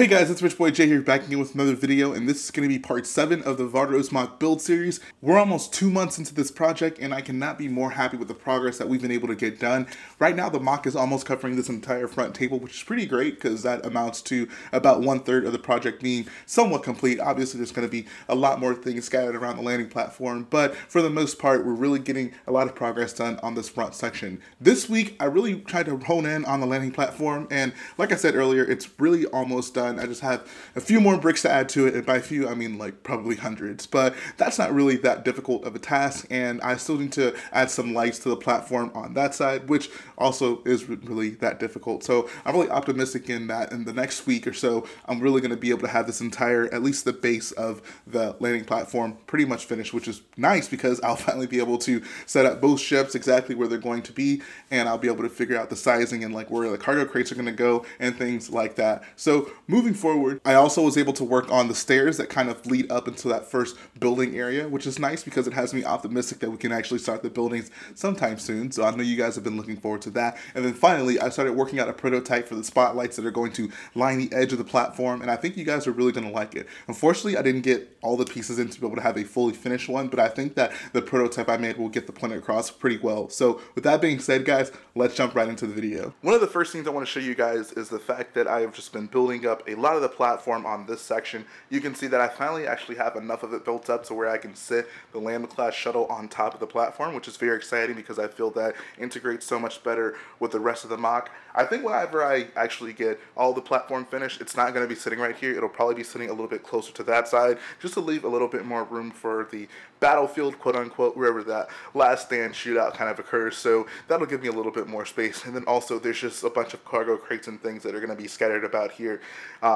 Hey guys, it's Rich Boy J here, back again with another video, and this is going to be part 7 of the Vardos MOC build series. We're almost 2 months into this project, and I cannot be more happy with the progress that we've been able to get done. Right now, the MOC is almost covering this entire front table, which is pretty great, because that amounts to about 1/3 of the project being somewhat complete. Obviously, there's going to be a lot more things scattered around the landing platform, but for the most part, we're really getting a lot of progress done on this front section. This week, I really tried to hone in on the landing platform, and like I said earlier, it's really almost done. I just have a few more bricks to add to it, and by few I mean like probably hundreds, but that's not really that difficult of a task, and I still need to add some lights to the platform on that side, which also is really that difficult. So I'm really optimistic in that in the next week or so, I'm really going to be able to have this entire, at least the base of the landing platform pretty much finished, which is nice because I'll finally be able to set up both ships exactly where they're going to be, and I'll be able to figure out the sizing and like where the cargo crates are going to go and things like that. So moving forward, I also was able to work on the stairs that kind of lead up into that first building area, which is nice because it has me optimistic that we can actually start the buildings sometime soon. So I know you guys have been looking forward to that. And then finally, I started working out a prototype for the spotlights that are going to line the edge of the platform, and I think you guys are really going to like it. Unfortunately, I didn't get all the pieces in to be able to have a fully finished one, but I think that the prototype I made will get the point across pretty well. So with that being said, guys, let's jump right into the video. One of the first things I want to show you guys is the fact that I have just been building up a lot of the platform on this section. You can see that I finally actually have enough of it built up to where I can sit the Lambda class shuttle on top of the platform, which is very exciting because I feel that integrates so much better with the rest of the MOC. I think whenever I actually get all the platform finished, it's not going to be sitting right here. It'll probably be sitting a little bit closer to that side, just to leave a little bit more room for the battlefield, quote unquote, wherever that last stand shootout kind of occurs. So that'll give me a little bit more space. And then also there's just a bunch of cargo crates and things that are going to be scattered about here.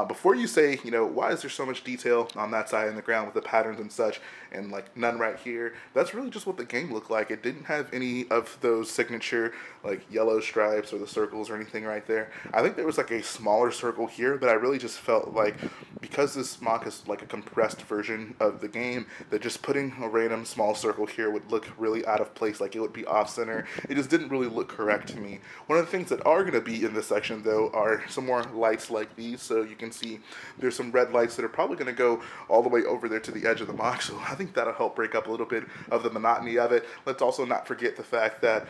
Before you say, you know, why is there so much detail on that side in the ground with the patterns and such, and like none right here, that's really just what the game looked like. It didn't have any of those signature like yellow stripes or the circles or anything right there. I think there was like a smaller circle here, but I really just felt like because this MOC is like a compressed version of the game, that just putting a random small circle here would look really out of place, like it would be off center. It just didn't really look correct to me. One of the things that are going to be in this section though are some more lights like these. So you can see there's some red lights that are probably going to go all the way over there to the edge of the MOC. So I think that'll help break up a little bit of the monotony of it. Let's also not forget the fact that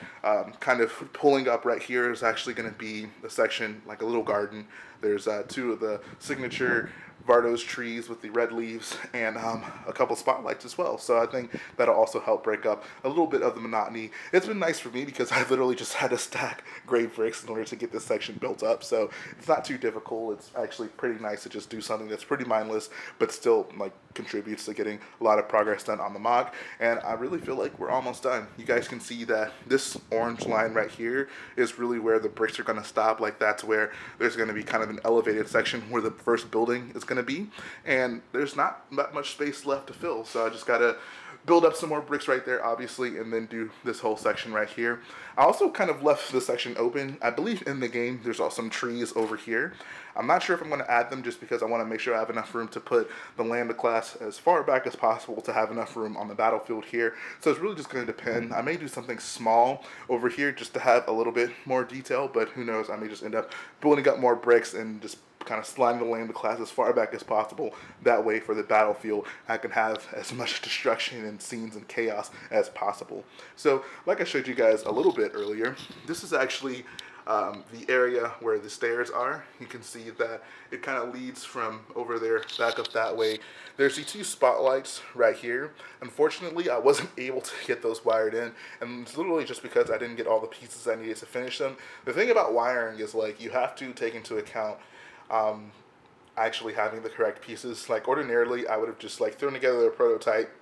kind of pulling up right here is actually going to be a section like a little garden. There's two of the signature Vardos trees with the red leaves and a couple spotlights as well. So I think that'll also help break up a little bit of the monotony. It's been nice for me because I literally just had to stack gray bricks in order to get this section built up. So it's not too difficult. It's actually pretty nice to just do something that's pretty mindless, but still like contributes to getting a lot of progress done on the MOC. And I really feel like we're almost done. You guys can see that this orange line right here is really where the bricks are going to stop. Like that's where there's going to be kind of an elevated section where the first building is going to be, and there's not that much space left to fill, so I just gotta build up some more bricks right there, obviously, and then do this whole section right here. I also kind of left the section open. I believe in the game there's also some trees over here. I'm not sure if I'm going to add them just because I want to make sure I have enough room to put the Lambda class as far back as possible to have enough room on the battlefield here. So it's really just going to depend. I may do something small over here just to have a little bit more detail, but who knows, I may just end up building up more bricks and just kind of sliding the Lambda class as far back as possible. That way for the battlefield, I can have as much destruction and scenes and chaos as possible. So like I showed you guys a little bit earlier, this is actually the area where the stairs are. You can see that it kind of leads from over there back up that way. There's the two spotlights right here. Unfortunately, I wasn't able to get those wired in, and it's literally just because I didn't get all the pieces I needed to finish them. The thing about wiring is like you have to take into account actually having the correct pieces. Like ordinarily I would have just like thrown together a prototype,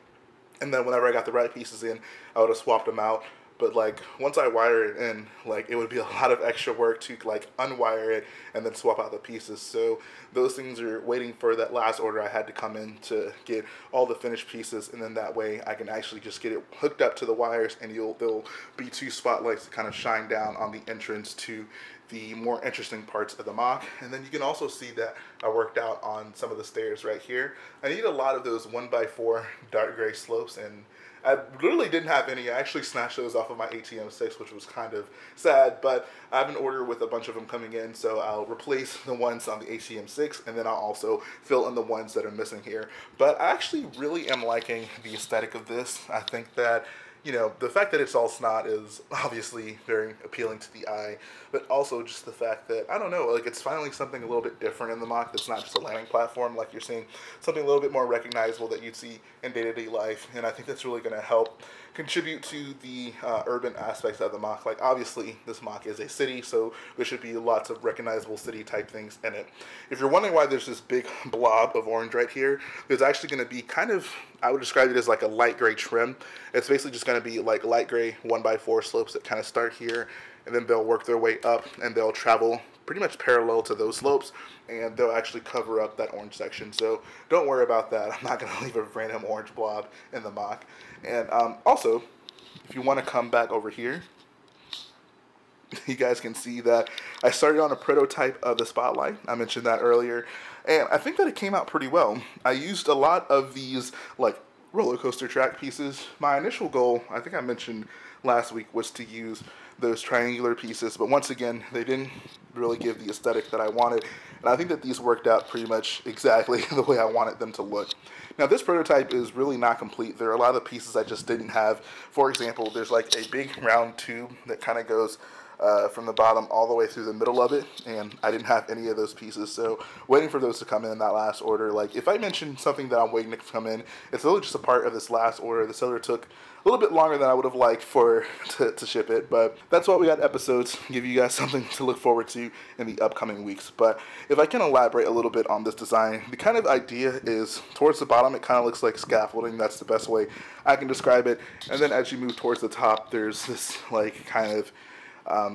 and then whenever I got the right pieces in, I would have swapped them out. But like once I wire it in, like it would be a lot of extra work to like unwire it and then swap out the pieces. So those things are waiting for that last order I had to come in to get all the finished pieces, and then that way I can actually just get it hooked up to the wires, and there'll be two spotlights to kind of shine down on the entrance to the more interesting parts of the MOC. And then you can also see that I worked out on some of the stairs right here. I need a lot of those 1x4 dark gray slopes, and I literally didn't have any. I actually snatched those off of my ATM6, which was kind of sad, but I have an order with a bunch of them coming in, so I'll replace the ones on the ATM6, and then I'll also fill in the ones that are missing here. But I actually really am liking the aesthetic of this. I think that, you know, the fact that it's all snot is obviously very appealing to the eye, but also just the fact that, I don't know, like, it's finally something a little bit different in the MOC that's not just a landing platform like you're seeing, something a little bit more recognizable that you'd see in day-to-day life, and I think that's really going to help contribute to the urban aspects of the MOC. Like, obviously, this MOC is a city, so there should be lots of recognizable city-type things in it. If you're wondering why there's this big blob of orange right here, there's actually going to be kind of, I would describe it as like a light gray trim. It's basically just going to be like light gray 1x4 slopes that kind of start here, and then they'll work their way up, and they'll travel pretty much parallel to those slopes, and they'll actually cover up that orange section. So don't worry about that. I'm not going to leave a random orange blob in the MOC. And also, if you want to come back over here, you guys can see that I started on a prototype of the spotlight. I mentioned that earlier, and I think that it came out pretty well. I used a lot of these like roller coaster track pieces. My initial goal, I think I mentioned last week, was to use those triangular pieces, but once again, they didn't really give the aesthetic that I wanted, and I think that these worked out pretty much exactly the way I wanted them to look. Now, this prototype is really not complete. There are a lot of pieces I just didn't have. For example, there's like a big round tube that kind of goes from the bottom all the way through the middle of it, and I didn't have any of those pieces, so waiting for those to come in that last order. Like, if I mentioned something that I'm waiting to come in, it's really just a part of this last order. The seller took a little bit longer than I would have liked to ship it, but that's why we got episodes, give you guys something to look forward to in the upcoming weeks. But if I can elaborate a little bit on this design, the kind of idea is towards the bottom, it kind of looks like scaffolding. That's the best way I can describe it. And then as you move towards the top, there's this like kind of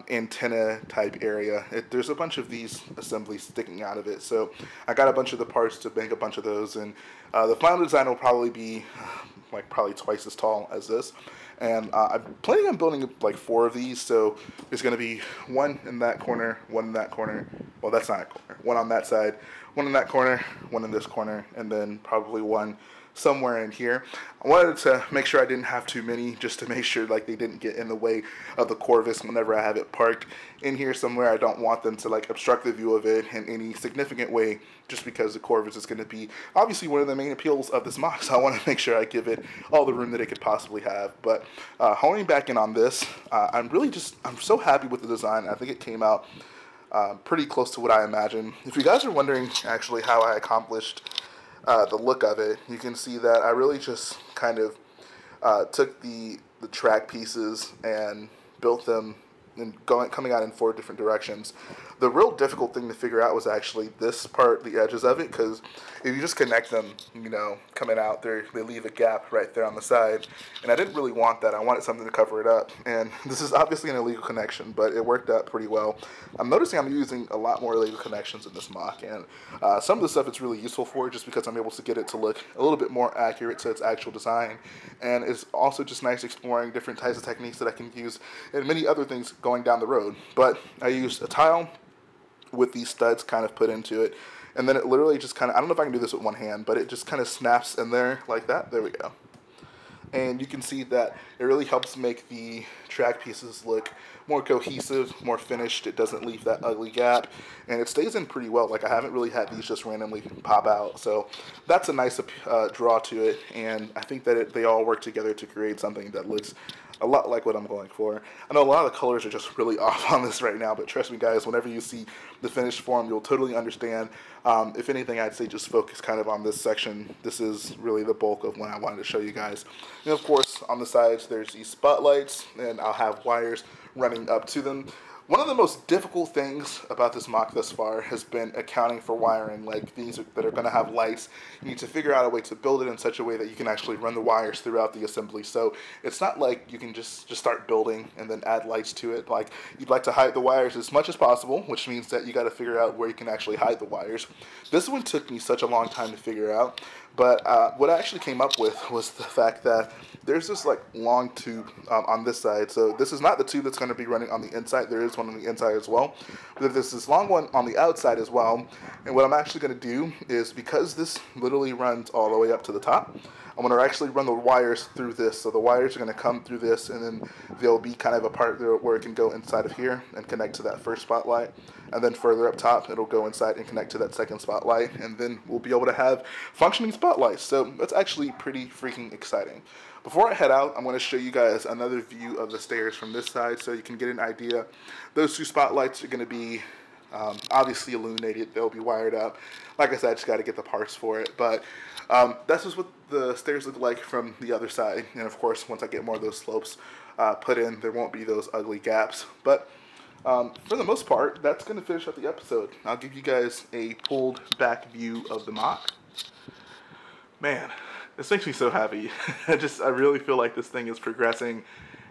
antenna type area. There's a bunch of these assemblies sticking out of it, so I got a bunch of the parts to make a bunch of those, and the final design will probably be like probably twice as tall as this, and I'm planning on building like 4 of these. So there's going to be one in that corner, one in that corner, well, that's not a corner, one on that side, one in that corner, one in this corner, and then probably one somewhere in here. I wanted to make sure I didn't have too many, just to make sure like they didn't get in the way of the Corvus whenever I have it parked in here somewhere. I don't want them to like obstruct the view of it in any significant way, just because the Corvus is going to be obviously one of the main appeals of this MOC, so I want to make sure I give it all the room that it could possibly have. But honing back in on this, I'm so happy with the design. I think it came out pretty close to what I imagined. If you guys are wondering actually how I accomplished the look of it, you can see that I really just kind of took the track pieces and built them and coming out in 4 different directions. The real difficult thing to figure out was actually this part, the edges of it, because if you just connect them, you know, coming out there, they leave a gap right there on the side, and I didn't really want that. I wanted something to cover it up, and this is obviously an illegal connection, but it worked out pretty well. I'm noticing I'm using a lot more illegal connections in this MOC, and some of the stuff it's really useful for, just because I'm able to get it to look a little bit more accurate to its actual design, and it's also just nice exploring different types of techniques that I can use and many other things going down the road. But I used a tile with these studs kind of put into it, and then it literally just kind of, I don't know if I can do this with one hand, but it just kind of snaps in there like that. There we go. And you can see that it really helps make the track pieces look more cohesive, more finished. It doesn't leave that ugly gap, and it stays in pretty well. Like, I haven't really had these just randomly pop out, so that's a nice draw to it, and I think that they all work together to create something that looks a lot like what I'm going for. I know a lot of the colors are just really off on this right now, but trust me guys, whenever you see the finished form, you'll totally understand. If anything, I'd say just focus kind of on this section. This is really the bulk of what I wanted to show you guys. And of course, on the sides, there's these spotlights, and I'll have wires running up to them. One of the most difficult things about this MOC thus far has been accounting for wiring, like things that are going to have lights. You need to figure out a way to build it in such a way that you can actually run the wires throughout the assembly. So it's not like you can just start building and then add lights to it. Like, you'd like to hide the wires as much as possible, which means that you got to figure out where you can actually hide the wires. This one took me such a long time to figure out, But what I actually came up with was the fact that there's this like long tube on this side. So this is not the tube that's going to be running on the inside. There is one on the inside as well. But there's this long one on the outside as well. And what I'm actually going to do is, because this literally runs all the way up to the top, I'm going to actually run the wires through this. So the wires are going to come through this, and then there'll be kind of a part there where it can go inside of here and connect to that first spotlight. And then further up top, it'll go inside and connect to that second spotlight. And then we'll be able to have functioning spotlights. So that's actually pretty freaking exciting. Before I head out, I'm going to show you guys another view of the stairs from this side so you can get an idea. Those two spotlights are going to be obviously illuminated. They'll be wired up. Like I said, I just got to get the parts for it. But that's just what the stairs look like from the other side. And of course, once I get more of those slopes put in, there won't be those ugly gaps. But for the most part, that's going to finish up the episode. I'll give you guys a pulled back view of the MOC. Man, this makes me so happy. I really feel like this thing is progressing,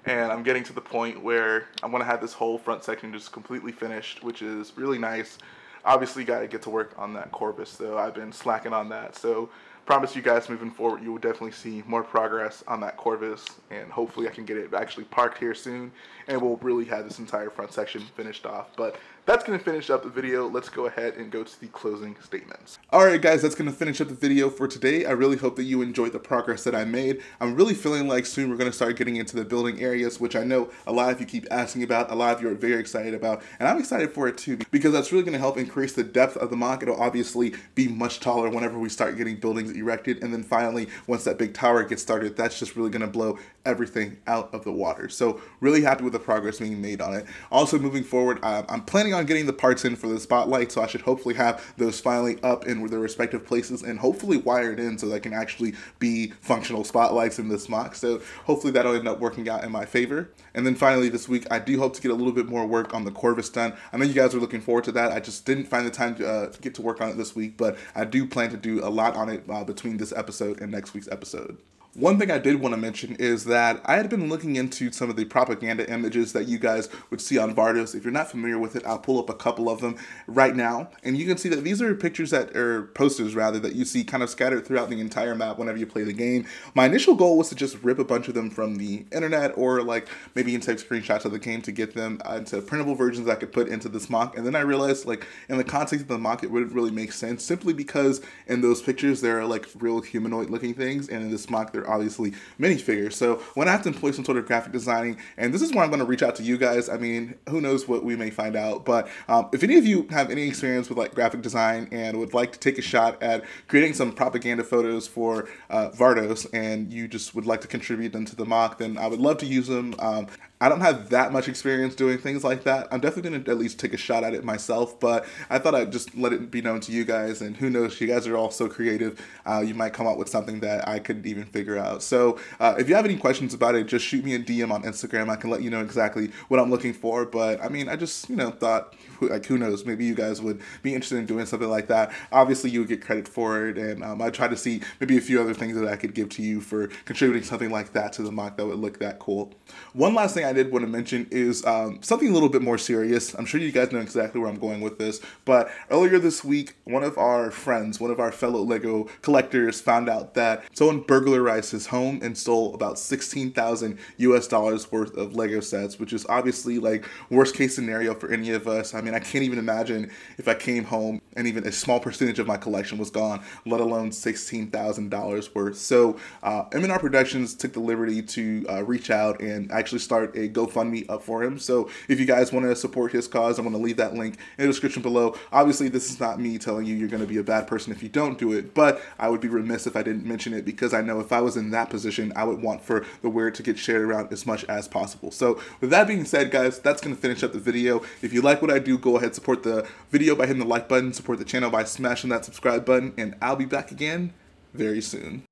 and I'm getting to the point where I'm going to have this whole front section just completely finished, which is really nice. Obviously, got to get to work on that Corvus, though. I've been slacking on that, so promise you guys moving forward, you will definitely see more progress on that Corvus, and hopefully I can get it actually parked here soon, and we'll really have this entire front section finished off. But that's going to finish up the video. Let's go ahead and go to the closing statements. Alright guys, that's going to finish up the video for today. I really hope that you enjoyed the progress that I made. I'm really feeling like soon we're going to start getting into the building areas, which I know a lot of you keep asking about, a lot of you are very excited about, and I'm excited for it too, because that's really going to help increase the depth of the MOC. It'll obviously be much taller whenever we start getting buildings erected, and then finally, once that big tower gets started, that's just really going to blow everything out of the water. So really happy with the progress being made on it. Also moving forward, I'm planning on getting the parts in for the spotlight, so I should hopefully have those finally up in their respective places and hopefully wired in so that can actually be functional spotlights in this MOC. So hopefully that'll end up working out in my favor. And then finally this week, I do hope to get a little bit more work on the Corvus done. I know you guys are looking forward to that. I just didn't find the time to get to work on it this week, but I do plan to do a lot on it between this episode and next week's episode. One thing I did want to mention is that I had been looking into some of the propaganda images that you guys would see on Vardos. If you're not familiar with it, I'll pull up a couple of them right now. And you can see that these are pictures posters rather, that you see kind of scattered throughout the entire map whenever you play the game. My initial goal was to just rip a bunch of them from the internet, or like maybe even take screenshots of the game to get them into printable versions I could put into this MOC. And then I realized, like, in the context of the MOC, it wouldn't really make sense, simply because in those pictures there are like real humanoid looking things, and in this MOC they're obviously minifigures. So when I have to employ some sort of graphic designing, and this is where I'm going to reach out to you guys. I mean, who knows what we may find out, but if any of you have any experience with like graphic design and would like to take a shot at creating some propaganda photos for Vardos, and you just would like to contribute them to the MOC, then I would love to use them. I don't have that much experience doing things like that. I'm definitely going to at least take a shot at it myself, but I thought I'd just let it be known to you guys, and who knows, you guys are all so creative, you might come up with something that I couldn't even figure out. So if you have any questions about it, just shoot me a DM on Instagram. I can let you know exactly what I'm looking for, but I mean, I just, thought, like, who knows, maybe you guys would be interested in doing something like that. Obviously, you would get credit for it, and I try to see maybe a few other things that I could give to you for contributing something like that to the MOC that would look that cool. One last thing I did want to mention is something a little bit more serious. I'm sure you guys know exactly where I'm going with this, but earlier this week, one of our friends, one of our fellow Lego collectors, found out that someone burglarized his home and stole about 16,000 US dollars worth of Lego sets, which is obviously like worst case scenario for any of us. I mean, I can't even imagine if I came home and even a small percentage of my collection was gone, let alone $16,000 worth. So M&R Productions took the liberty to reach out and actually start a GoFundMe up for him. So if you guys want to support his cause, I'm going to leave that link in the description below. Obviously, this is not me telling you you're going to be a bad person if you don't do it, but I would be remiss if I didn't mention it, because I know if I was in that position, I would want for the word to get shared around as much as possible. So with that being said, guys, that's going to finish up the video. If you like what I do, go ahead, support the video by hitting the like button, support the channel by smashing that subscribe button, and I'll be back again very soon.